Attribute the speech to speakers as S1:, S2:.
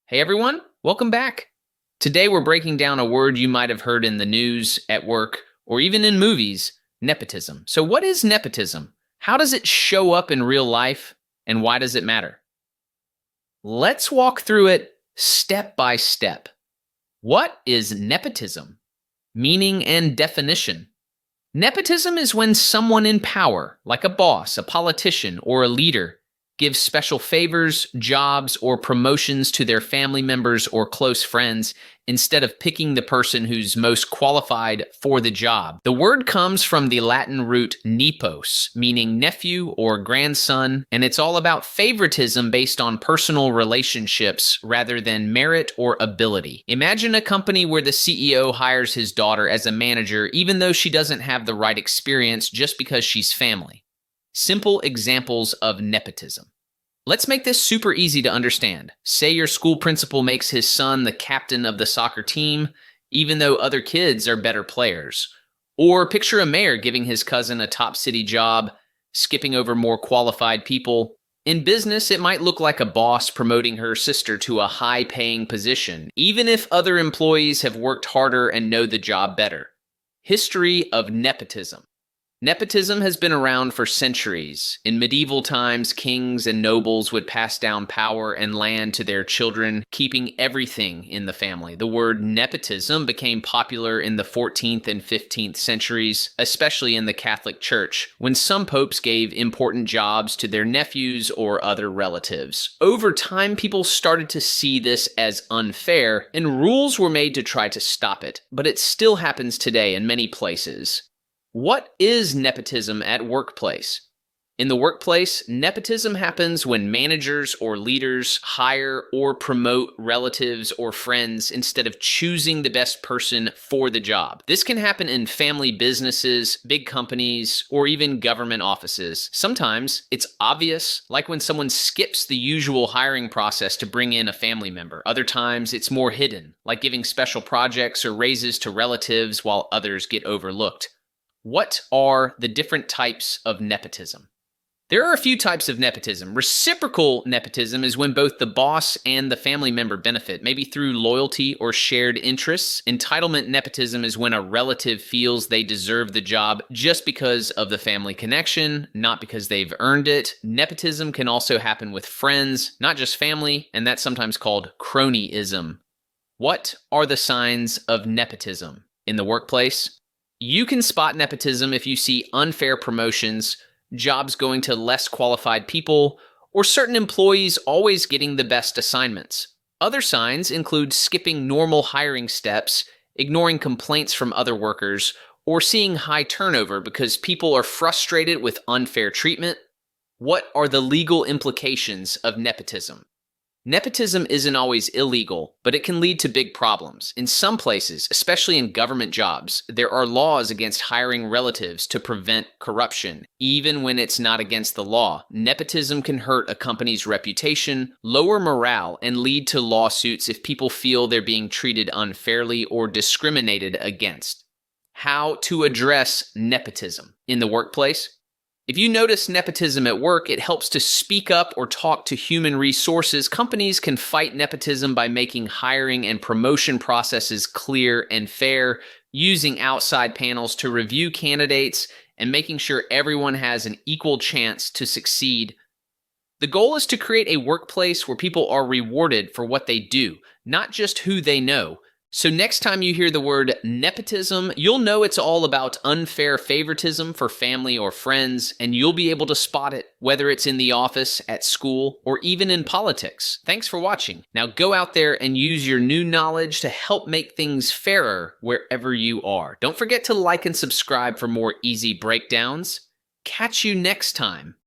S1: Hey everyone, welcome back. Today we're breaking down a word you might have heard in the news, at work, or even in movies, nepotism. So what is nepotism? How does it show up in real life, and why does it matter? Let's walk through it step by step. What is nepotism? Meaning and definition. Nepotism is when someone in power, like a boss, a politician, or a leader, gives special favors, jobs, or promotions to their family members or close friends instead of picking the person who's most qualified for the job. The word comes from the Latin root nepos, meaning nephew or grandson, and it's all about favoritism based on personal relationships rather than merit or ability. Imagine a company where the CEO hires his daughter as a manager even though she doesn't have the right experience just because she's family. Simple examples of nepotism. Let's make this super easy to understand. Say your school principal makes his son the captain of the soccer team, even though other kids are better players. Or picture a mayor giving his cousin a top city job, skipping over more qualified people. In business, it might look like a boss promoting her sister to a high-paying position, even if other employees have worked harder and know the job better. History of nepotism. Nepotism has been around for centuries. In medieval times, kings and nobles would pass down power and land to their children, keeping everything in the family. The word nepotism became popular in the 14th and 15th centuries, especially in the Catholic Church, when some popes gave important jobs to their nephews or other relatives. Over time, people started to see this as unfair, and rules were made to try to stop it. But it still happens today in many places. What is nepotism at workplace? In the workplace, nepotism happens when managers or leaders hire or promote relatives or friends instead of choosing the best person for the job. This can happen in family businesses, big companies, or even government offices. Sometimes it's obvious, like when someone skips the usual hiring process to bring in a family member. Other times it's more hidden, like giving special projects or raises to relatives while others get overlooked. What are the different types of nepotism? There are a few types of nepotism. Reciprocal nepotism is when both the boss and the family member benefit, maybe through loyalty or shared interests. Entitlement nepotism is when a relative feels they deserve the job just because of the family connection, not because they've earned it. Nepotism can also happen with friends, not just family, and that's sometimes called cronyism. What are the signs of nepotism in the workplace? You can spot nepotism if you see unfair promotions, jobs going to less qualified people, or certain employees always getting the best assignments. Other signs include skipping normal hiring steps, ignoring complaints from other workers, or seeing high turnover because people are frustrated with unfair treatment. What are the legal implications of nepotism? Nepotism isn't always illegal, but it can lead to big problems. In some places, especially in government jobs, there are laws against hiring relatives to prevent corruption. Even when it's not against the law, nepotism can hurt a company's reputation, lower morale, and lead to lawsuits if people feel they're being treated unfairly or discriminated against. How to address nepotism in the workplace? If you notice nepotism at work, it helps to speak up or talk to human resources. Companies can fight nepotism by making hiring and promotion processes clear and fair, using outside panels to review candidates, and making sure everyone has an equal chance to succeed. The goal is to create a workplace where people are rewarded for what they do, not just who they know. So next time you hear the word nepotism, you'll know it's all about unfair favoritism for family or friends, and you'll be able to spot it, whether it's in the office, at school, or even in politics. Thanks for watching. Now go out there and use your new knowledge to help make things fairer wherever you are. Don't forget to like and subscribe for more easy breakdowns. Catch you next time.